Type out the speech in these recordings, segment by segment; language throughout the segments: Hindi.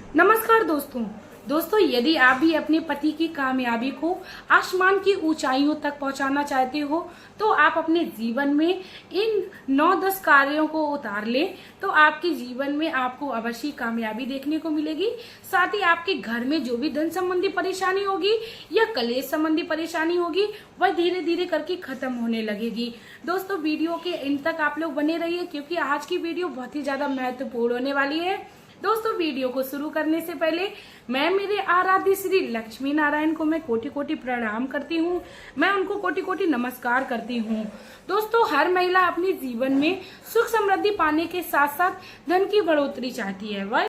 नमस्कार दोस्तों। यदि आप भी अपने पति की कामयाबी को आसमान की ऊंचाइयों तक पहुंचाना चाहते हो तो आप अपने जीवन में इन 9-10 कार्यों को उतार लें तो आपके जीवन में आपको अवश्य कामयाबी देखने को मिलेगी। साथ ही आपके घर में जो भी धन संबंधी परेशानी होगी या कलेश संबंधी परेशानी होगी वह धीरे धीरे करके खत्म होने लगेगी। दोस्तों, वीडियो के इन तक आप लोग बने रहिए क्योंकि आज की वीडियो बहुत ही ज्यादा महत्वपूर्ण होने वाली है। दोस्तों, वीडियो को शुरू करने से पहले मैं मेरे आराध्य श्री लक्ष्मी नारायण को मैं कोटि कोटि प्रणाम करती हूँ। मैं उनको कोटि कोटि नमस्कार करती हूँ। दोस्तों, हर महिला अपने जीवन में सुख समृद्धि पाने के साथ साथ धन की बढ़ोतरी चाहती है। वह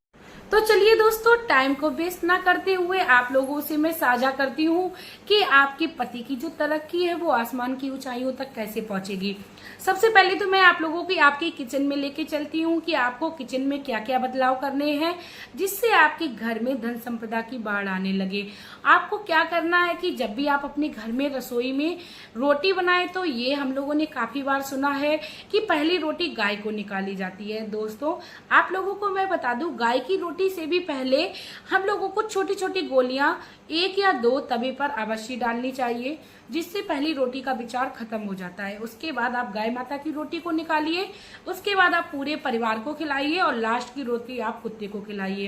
तो चलिए दोस्तों, टाइम को वेस्ट ना करते हुए आप लोगों से मैं साझा करती हूँ कि आपके पति की जो तरक्की है वो आसमान की ऊंचाइयों तक कैसे पहुंचेगी। सबसे पहले तो मैं आप लोगों की आपके किचन में लेके चलती हूँ कि आपको किचन में क्या क्या बदलाव करने हैं जिससे आपके घर में धन संपदा की बाढ़ आने लगे। आपको क्या करना है कि जब भी आप अपने घर में रसोई में रोटी बनाए तो ये हम लोगों ने काफी बार सुना है कि पहली रोटी गाय को निकाली जाती है। दोस्तों, आप लोगों को मैं बता दूं, गाय की रोटी से भी पहले हम लोगों को छोटी छोटी गोलियां 1 या 2 तवे पर अवश्य डालनी चाहिए जिससे पहली रोटी का विचार खत्म हो जाता है। उसके बाद आप गाय माता की रोटी को निकालिए, उसके बाद आप पूरे परिवार को खिलाइए और लास्ट की रोटी आप कुत्ते को खिलाइए,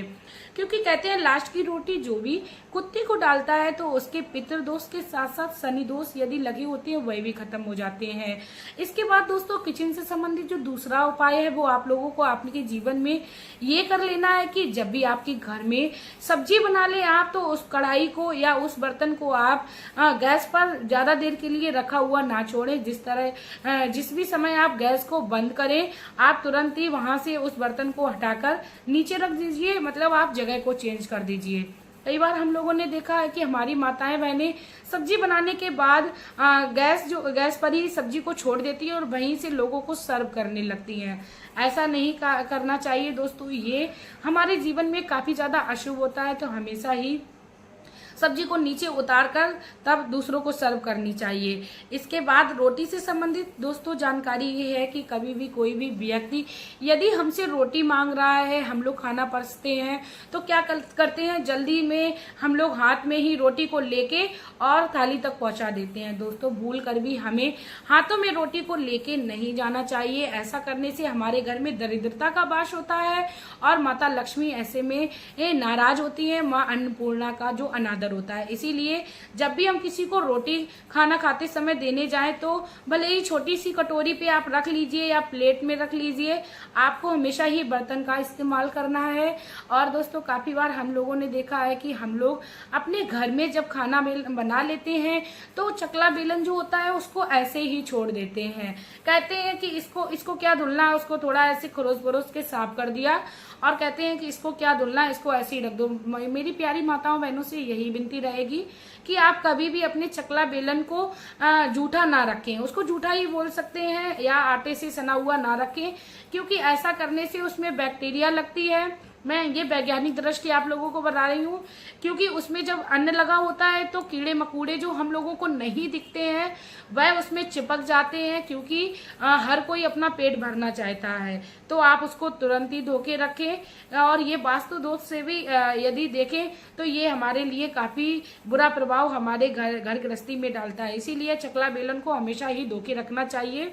क्योंकि कहते हैं लास्ट की रोटी जो भी कुत्ते को डालता है तो उसके पितृ दोष के साथ साथ शनि दोष यदि लगे होते हैं वह भी खत्म हो जाते हैं। इसके बाद दोस्तों, किचन से संबंधित जो दूसरा उपाय है वो आप लोगों को आपके जीवन में ये कर लेना है कि जब भी आपके घर में सब्जी बना ले आप तो उस कढ़ाई को या उस बर्तन को आप गैस पर ज्यादा देर के लिए रखा हुआ ना छोड़ें। जिस भी समय आप गैस को बंद करें आप तुरंत ही वहां से उस बर्तन को हटाकर नीचे रख दीजिए, मतलब आप जगह को चेंज कर दीजिए। कई बार हम लोगों ने देखा है कि हमारी माताएं बहनें सब्जी बनाने के बाद गैस पर ही सब्जी को छोड़ देती है और वहीं से लोगों को सर्व करने लगती हैं। ऐसा नहीं करना चाहिए दोस्तों, ये हमारे जीवन में काफी ज्यादा अशुभ होता है। तो हमेशा ही सब्जी को नीचे उतार कर तब दूसरों को सर्व करनी चाहिए। इसके बाद रोटी से संबंधित दोस्तों जानकारी ये है कि कभी भी कोई भी व्यक्ति यदि हमसे रोटी मांग रहा है, हम लोग खाना परसते हैं तो क्या करते हैं, जल्दी में हम लोग हाथ में ही रोटी को लेके और थाली तक पहुंचा देते हैं। दोस्तों, भूल कर भी हमें हाथों में रोटी को लेके नहीं जाना चाहिए। ऐसा करने से हमारे घर में दरिद्रता का वास होता है और माता लक्ष्मी ऐसे में नाराज होती है। माँ अन्नपूर्णा का जो अनादर होता है। इसीलिए जब भी हम किसी को रोटी खाना खाते समय देने जाएं तो भले ही छोटी सी कटोरी पे आप रख लीजिए या प्लेट में रख लीजिए, आपको हमेशा ही बर्तन का इस्तेमाल करना है। और दोस्तों, काफी बार हम लोगों ने देखा है कि हम लोग अपने घर में जब खाना बना लेते हैं तो चकला बेलन जो होता है उसको ऐसे ही छोड़ देते हैं। कहते हैं कि इसको क्या धुलना है, उसको थोड़ा ऐसे खरोच बरोच के साफ कर दिया और कहते हैं कि इसको क्या धुलना है, इसको ऐसे ही रख दो। मेरी प्यारी माताओं बहनों से यही विनती रहेगी कि आप कभी भी अपने चकला बेलन को जूठा ना रखें। उसको जूठा ही बोल सकते हैं या आटे से सना हुआ ना रखें, क्योंकि ऐसा करने से उसमें बैक्टीरिया लगती है। मैं ये वैज्ञानिक दृष्टि आप लोगों को बता रही हूँ, क्योंकि उसमें जब अन्न लगा होता है तो कीड़े मकोड़े जो हम लोगों को नहीं दिखते हैं वह उसमें चिपक जाते हैं, क्योंकि हर कोई अपना पेट भरना चाहता है। तो आप उसको तुरंत ही धो के रखें। और ये वास्तु दोष से भी यदि देखें तो ये हमारे लिए काफी बुरा प्रभाव हमारे घर गृहस्थी में डालता है। इसीलिए चकला बेलन को हमेशा ही धो के रखना चाहिए।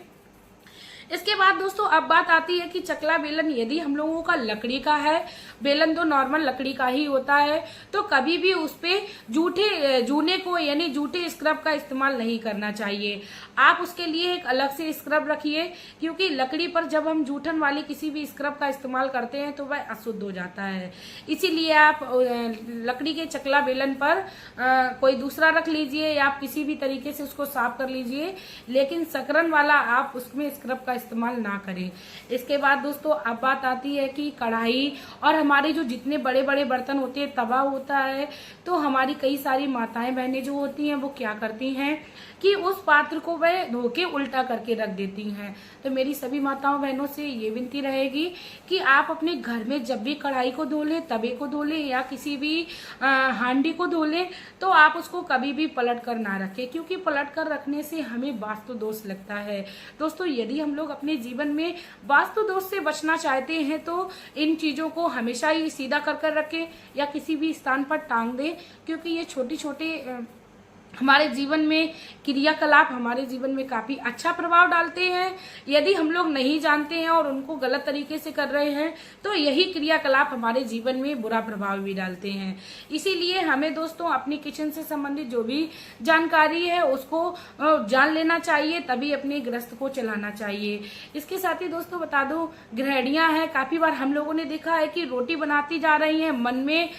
इसके बाद दोस्तों, अब बात आती है कि चकला बेलन यदि हम लोगों का लकड़ी का है, बेलन तो नॉर्मल लकड़ी का ही होता है, तो कभी भी उस पे जूने को यानी जूठे स्क्रब का इस्तेमाल नहीं करना चाहिए। आप उसके लिए एक अलग से स्क्रब रखिए, क्योंकि लकड़ी पर जब हम जूठन वाली किसी भी स्क्रब का इस्तेमाल करते हैं तो वह अशुद्ध हो जाता है। इसीलिए आप लकड़ी के चकला बेलन पर कोई दूसरा रख लीजिए या आप किसी भी तरीके से उसको साफ कर लीजिए, लेकिन सकरन वाला आप उसमें स्क्रब का इस्तेमाल ना करें। इसके बाद दोस्तों, अब बात आती है कि कढ़ाई और हमारे जो जितने बड़े बड़े बर्तन होते हैं, तवा होता है, तो हमारी कई सारी माताएं बहनें जो होती हैं वो क्या करती हैं कि उस पात्र को वह धो के उल्टा करके रख देती हैं। तो मेरी सभी माताओं बहनों से ये विनती रहेगी कि आप अपने घर में जब भी कढ़ाई को धो लें, तवे को धो लें या किसी भी हांडी को धो लें तो आप उसको कभी भी पलट कर ना रखें, क्योंकि पलट कर रखने से हमें वास्तु दोष लगता है। दोस्तों, यदि हम लोग लोग अपने जीवन में वास्तु दोष से बचना चाहते हैं तो इन चीजों को हमेशा ही सीधा कर कर रखें या किसी भी स्थान पर टांग दें, क्योंकि ये छोटी छोटी हमारे जीवन में क्रियाकलाप हमारे जीवन में काफी अच्छा प्रभाव डालते हैं। यदि हम लोग नहीं जानते हैं और उनको गलत तरीके से कर रहे हैं तो यही क्रियाकलाप हमारे जीवन में बुरा प्रभाव भी डालते हैं। इसीलिए हमें दोस्तों अपनी किचन से संबंधित जो भी जानकारी है उसको जान लेना चाहिए, तभी अपने गृहस्थ को चलाना चाहिए। इसके साथ ही दोस्तों बता दो, गृहिणियां हैं, काफी बार हम लोगों ने देखा है कि रोटी बनाती जा रही है, मन में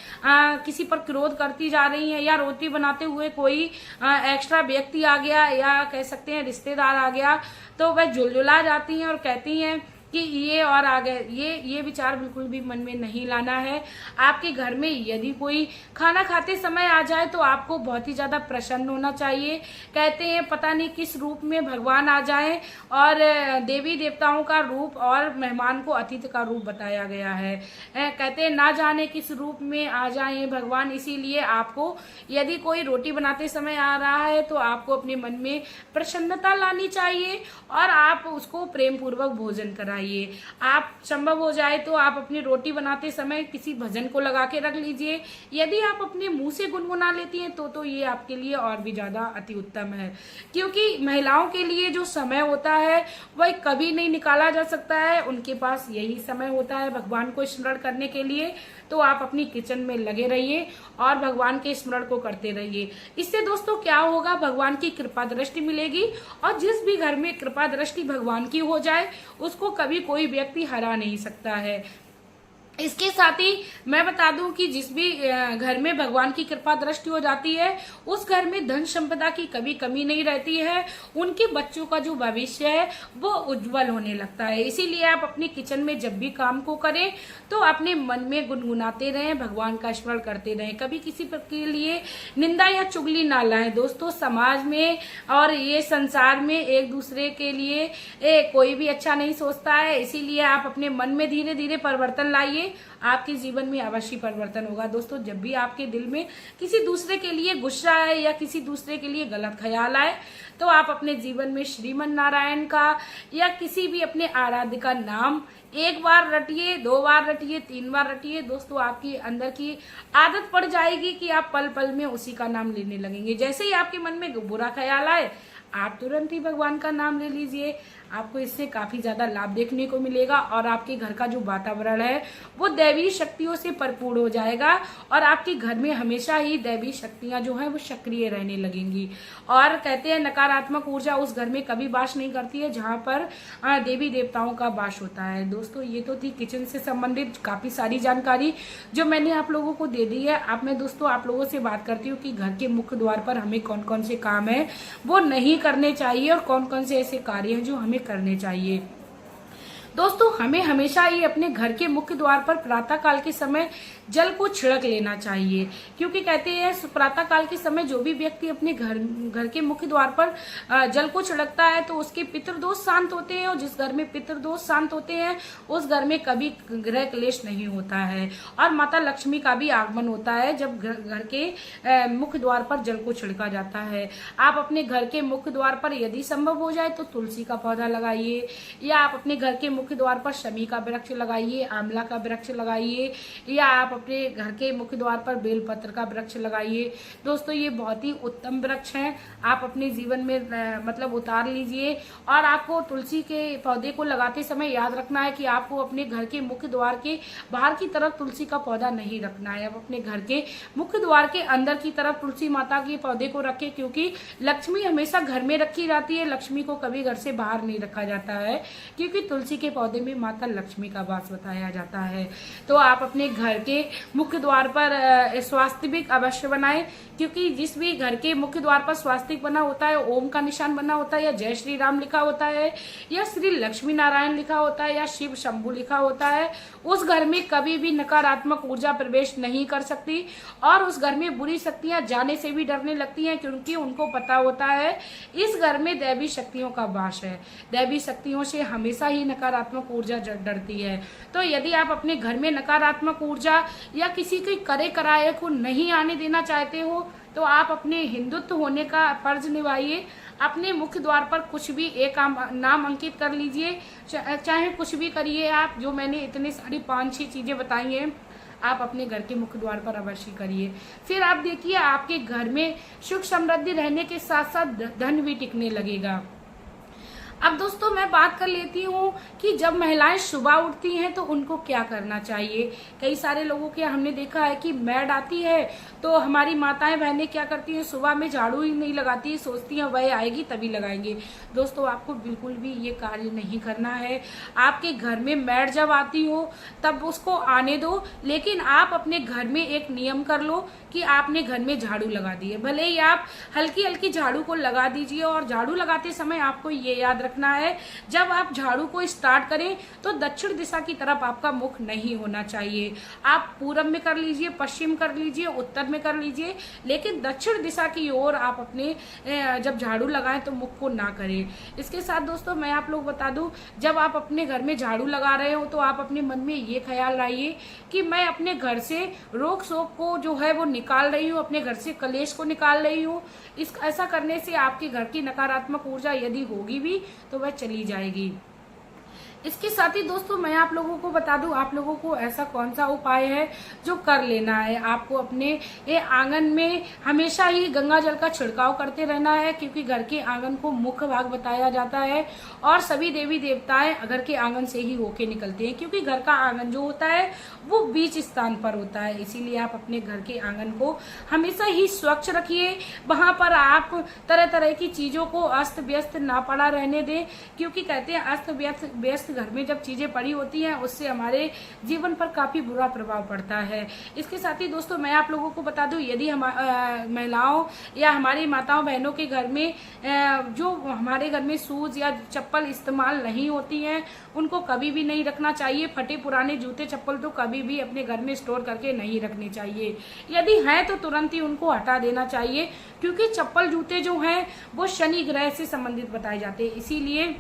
किसी पर क्रोध करती जा रही है, या रोटी बनाते हुए कोई एक्स्ट्रा व्यक्ति आ गया या कह सकते हैं रिश्तेदार आ गया तो वह झुलझुला जाती हैं और कहती हैं कि ये और आ गए। ये विचार बिल्कुल भी मन में नहीं लाना है। आपके घर में यदि कोई खाना खाते समय आ जाए तो आपको बहुत ही ज्यादा प्रसन्न होना चाहिए। कहते हैं पता नहीं किस रूप में भगवान आ जाए, और देवी देवताओं का रूप और मेहमान को अतिथि का रूप बताया गया है। कहते हैं ना जाने किस रूप में आ जाए भगवान। इसीलिए आपको यदि कोई रोटी बनाते समय आ रहा है तो आपको अपने मन में प्रसन्नता लानी चाहिए और आप उसको प्रेम पूर्वक भोजन कराइए। आप संभव हो जाए तो आप अपनी रोटी बनाते समय किसी भजन को लगा के रख लीजिए। यदि आप अपने मुंह से गुनगुना लेती हैं तो ये आपके लिए और भी ज्यादा अति उत्तम है, क्योंकि महिलाओं के लिए जो समय होता है वह कभी नहीं निकाला जा सकता है। उनके पास यही समय होता है भगवान को स्मरण करने के लिए। तो आप अपनी किचन में लगे रहिए और भगवान के स्मरण को करते रहिए। इससे दोस्तों क्या होगा, भगवान की कृपा दृष्टि मिलेगी, और जिस भी घर में कृपा दृष्टि भगवान की हो जाए उसको कभी कोई व्यक्ति हरा नहीं सकता है। इसके साथ ही मैं बता दूं कि जिस भी घर में भगवान की कृपा दृष्टि हो जाती है उस घर में धन संपदा की कभी कमी नहीं रहती है। उनके बच्चों का जो भविष्य है वो उज्जवल होने लगता है। इसीलिए आप अपनी किचन में जब भी काम को करें तो अपने मन में गुनगुनाते रहें, भगवान का स्मरण करते रहें। कभी किसी के लिए निंदा या चुगली ना लाएं। दोस्तों समाज में और ये संसार में एक दूसरे के लिए कोई भी अच्छा नहीं सोचता है। इसीलिए आप अपने मन में धीरे धीरे परिवर्तन लाइए, आपके जीवन में अवश्य परिवर्तन होगा। दोस्तों जब भी आपके दिल में किसी दूसरे के लिए गुस्सा आए या किसी दूसरे के लिए गलत ख्याल आए तो आप अपने जीवन में श्रीमन नारायण का या किसी भी अपने आराध्य का नाम एक बार रटिए, 2 बार रटिए, 3 बार रटिए। दोस्तों आपकी अंदर की आदत पड़ जाएगी कि आप पल पल में उसी का नाम लेने लगेंगे। जैसे ही आपके मन में बुरा ख्याल आए आप तुरंत ही भगवान का नाम ले लीजिए। आपको इससे काफी ज्यादा लाभ देखने को मिलेगा और आपके घर का जो वातावरण है वो दैवी शक्तियों से भरपूर हो जाएगा और आपके घर में हमेशा ही दैवी शक्तियां जो हैं वो सक्रिय रहने लगेंगी। और कहते हैं नकारात्मक ऊर्जा उस घर में कभी वास नहीं करती है जहां पर देवी देवताओं का वास होता है। दोस्तों ये तो थी किचन से संबंधित काफी सारी जानकारी जो मैंने आप लोगों को दे दी है। अब मैं दोस्तों आप लोगों से बात करती हूँ कि घर के मुख्य द्वार पर हमें कौन कौन से काम है वो नहीं करने चाहिए और कौन कौन से ऐसे कार्य हैं जो हमें करने चाहिए। दोस्तों हमें हमेशा ही अपने घर के मुख्य द्वार पर प्रातः काल के समय जल को छिड़क लेना चाहिए, क्योंकि कहते हैं प्रातः काल के समय जो भी व्यक्ति अपने घर के मुख्य द्वार पर जल को छिड़कता है तो उसके पितृदोष शांत होते हैं, और जिस घर में पितृदोष शांत होते हैं उस घर में कभी गृह क्लेश नहीं होता है और माता लक्ष्मी का भी आगमन होता है जब घर के मुख्य द्वार पर जल को छिड़का जाता है। आप अपने घर के मुख्य द्वार पर यदि संभव हो जाए तो तुलसी का पौधा लगाइए, या आप अपने घर के मुख्य द्वार पर शमी का वृक्ष लगाइए, आंवला का वृक्ष लगाइए, या आप अपने घर के मुख्य द्वार पर बेलपत्र का वृक्ष लगाइए। दोस्तों ये बहुत ही उत्तम वृक्ष हैं, आप अपने जीवन में मतलब उतार लीजिए। और आपको तुलसी के पौधे को लगाते समय याद रखना है कि आपको अपने घर के मुख्य द्वार के बाहर की तरफ तुलसी का पौधा नहीं रखना है। आप अपने घर के मुख्य द्वार के अंदर की तरफ तुलसी माता के पौधे को रखें, क्योंकि लक्ष्मी हमेशा घर में रखी जाती है, लक्ष्मी को कभी घर से बाहर नहीं रखा जाता है, क्योंकि तुलसी के पौधे में माता लक्ष्मी का वास बताया जाता है। तो आप अपने घर के मुख्य द्वार पर स्वास्तिक अवश्य बनाएं, क्योंकि जिस भी घर के मुख्य द्वार पर स्वास्तिक बना होता है, ओम का निशान बना होता है, या जय श्री राम लिखा होता है, या श्री लक्ष्मी नारायण लिखा होता है, या शिव शंभु लिखा होता है, उस घर में कभी भी नकारात्मक ऊर्जा प्रवेश नहीं कर सकती और उस घर में बुरी शक्तियां जाने से भी डरने लगती हैं, क्योंकि उनको पता होता है इस घर में दैवी शक्तियों का वास है। दैवी शक्तियों से हमेशा ही नकारात्मक ऊर्जा डरती है। तो यदि आप अपने घर में नकारात्मक ऊर्जा या किसी के करे कराए को नहीं आने देना चाहते हो तो आप अपने हिंदुत्व होने का फर्ज निभाइए। अपने मुख्य द्वार पर कुछ भी एक नाम अंकित कर लीजिए, चाहे कुछ भी करिए आप। जो मैंने इतनी सारी 5-6 चीजें बताई हैं, आप अपने घर के मुख्य द्वार पर अवश्य करिए। फिर आप देखिए आपके घर में सुख समृद्धि रहने के साथ साथ धन भी टिकने लगेगा। अब दोस्तों मैं बात कर लेती हूँ कि जब महिलाएं सुबह उठती हैं तो उनको क्या करना चाहिए। कई सारे लोगों के हमने देखा है कि मैड आती है तो हमारी माताएं बहनें क्या करती हैं, सुबह में झाड़ू ही नहीं लगाती, सोचती हैं वह आएगी तभी लगाएंगे। दोस्तों आपको बिल्कुल भी ये कार्य नहीं करना है। आपके घर में मैड जब आती हो तब उसको आने दो, लेकिन आप अपने घर में एक नियम कर लो कि आपने घर में झाड़ू लगा दी है। भले ही आप हल्की हल्की झाड़ू को लगा दीजिए, और झाड़ू लगाते समय आपको ये याद रखना है, जब आप झाड़ू को स्टार्ट करें तो दक्षिण दिशा की तरफ आपका मुख नहीं होना चाहिए। आप पूरब में कर लीजिए, पश्चिम कर लीजिए, उत्तर में कर लीजिए, लेकिन दक्षिण दिशा की ओर आप अपने जब झाड़ू लगाएं तो मुख को ना करें। इसके साथ दोस्तों मैं आप लोग बता दूं, जब आप अपने घर में झाड़ू लगा रहे हो तो आप अपने मन में ये ख्याल लाइए कि मैं अपने घर से रोक सोक को जो है वो निकाल रही हूँ, अपने घर से कलेश को निकाल रही हूँ। ऐसा करने से आपके घर की नकारात्मक ऊर्जा यदि होगी भी तो वह चली जाएगी। इसके साथ ही दोस्तों मैं आप लोगों को बता दूं, आप लोगों को ऐसा कौन सा उपाय है जो कर लेना है। आपको अपने आंगन में हमेशा ही गंगा जल का छिड़काव करते रहना है, क्योंकि घर के आंगन को मुख्य भाग बताया जाता है और सभी देवी देवताएं घर के आंगन से ही होके निकलते हैं, क्योंकि घर का आंगन जो होता है वो बीच स्थान पर होता है। इसीलिए आप अपने घर के आंगन को हमेशा ही स्वच्छ रखिए। वहां पर आप तरह तरह की चीजों को अस्त व्यस्त ना पड़ा रहने दें, क्योंकि कहते हैं अस्त व्यस्त घर में जब चीजें पड़ी होती हैं उससे हमारे जीवन पर काफी बुरा प्रभाव पड़ता है। इसके साथ ही दोस्तों मैं आप लोगों को बता दूं, यदि महिलाओं या हमारी माताओं बहनों के घर में जो हमारे घर में शूज या चप्पल इस्तेमाल नहीं होती हैं, उनको कभी भी नहीं रखना चाहिए। फटे पुराने जूते चप्पल तो कभी भी अपने घर में स्टोर करके नहीं रखने चाहिए। यदि हैं तो तुरंत ही उनको हटा देना चाहिए, क्योंकि चप्पल जूते जो हैं वो शनि ग्रह से संबंधित बताए जाते हैं। इसीलिए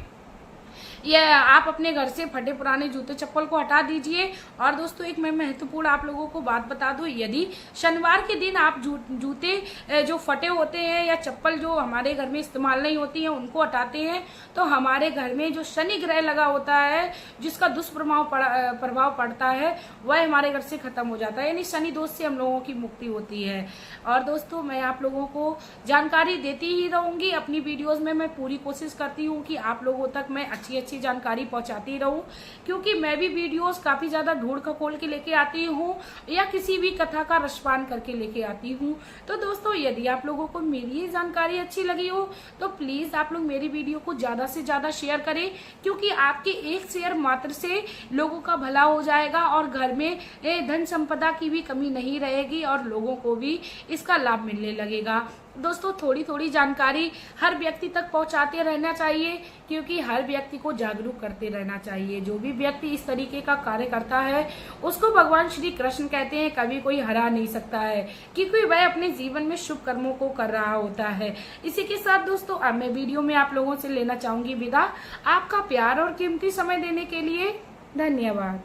यह आप अपने घर से फटे पुराने जूते चप्पल को हटा दीजिए। और दोस्तों एक मैं महत्वपूर्ण आप लोगों को बात बता दूं, यदि शनिवार के दिन आप जूते जो फटे होते हैं या चप्पल जो हमारे घर में इस्तेमाल नहीं होती है उनको हटाते हैं, तो हमारे घर में जो शनि ग्रह लगा होता है जिसका दुष्प्रभाव पड़ता है वह हमारे घर से खत्म हो जाता है, यानी शनि दोष से हम लोगों की मुक्ति होती है। और दोस्तों मैं आप लोगों को जानकारी देती ही रहूंगी, अपनी वीडियोज में मैं पूरी कोशिश करती हूँ कि आप लोगों तक मैं अच्छी जानकारी पहुंचाती रहूं, क्योंकि मैं भी वीडियोस काफी ज्यादा ढूंढ खकोल के लेके आती हूं या किसी भी कथा का रसपान करके लेके आती हूं। तो दोस्तों यदि आप लोगों को मेरी ये जानकारी अच्छी लगी हो तो प्लीज आप लोग मेरी वीडियो को ज्यादा से ज्यादा शेयर करें, क्योंकि आपके एक शेयर मात्र से लोगों का भला हो जाएगा और घर में धन संपदा की भी कमी नहीं रहेगी और लोगों को भी इसका लाभ मिलने लगेगा। दोस्तों थोड़ी थोड़ी जानकारी हर व्यक्ति तक पहुंचाते रहना चाहिए, क्योंकि हर व्यक्ति को जागरूक करते रहना चाहिए। जो भी व्यक्ति इस तरीके का कार्य करता है उसको भगवान श्री कृष्ण कहते हैं कभी कोई हरा नहीं सकता है, क्योंकि वह अपने जीवन में शुभ कर्मों को कर रहा होता है। इसी के साथ दोस्तों अब मैं वीडियो में आप लोगों से लेना चाहूंगी विदा। आपका प्यार और कीमती समय देने के लिए धन्यवाद।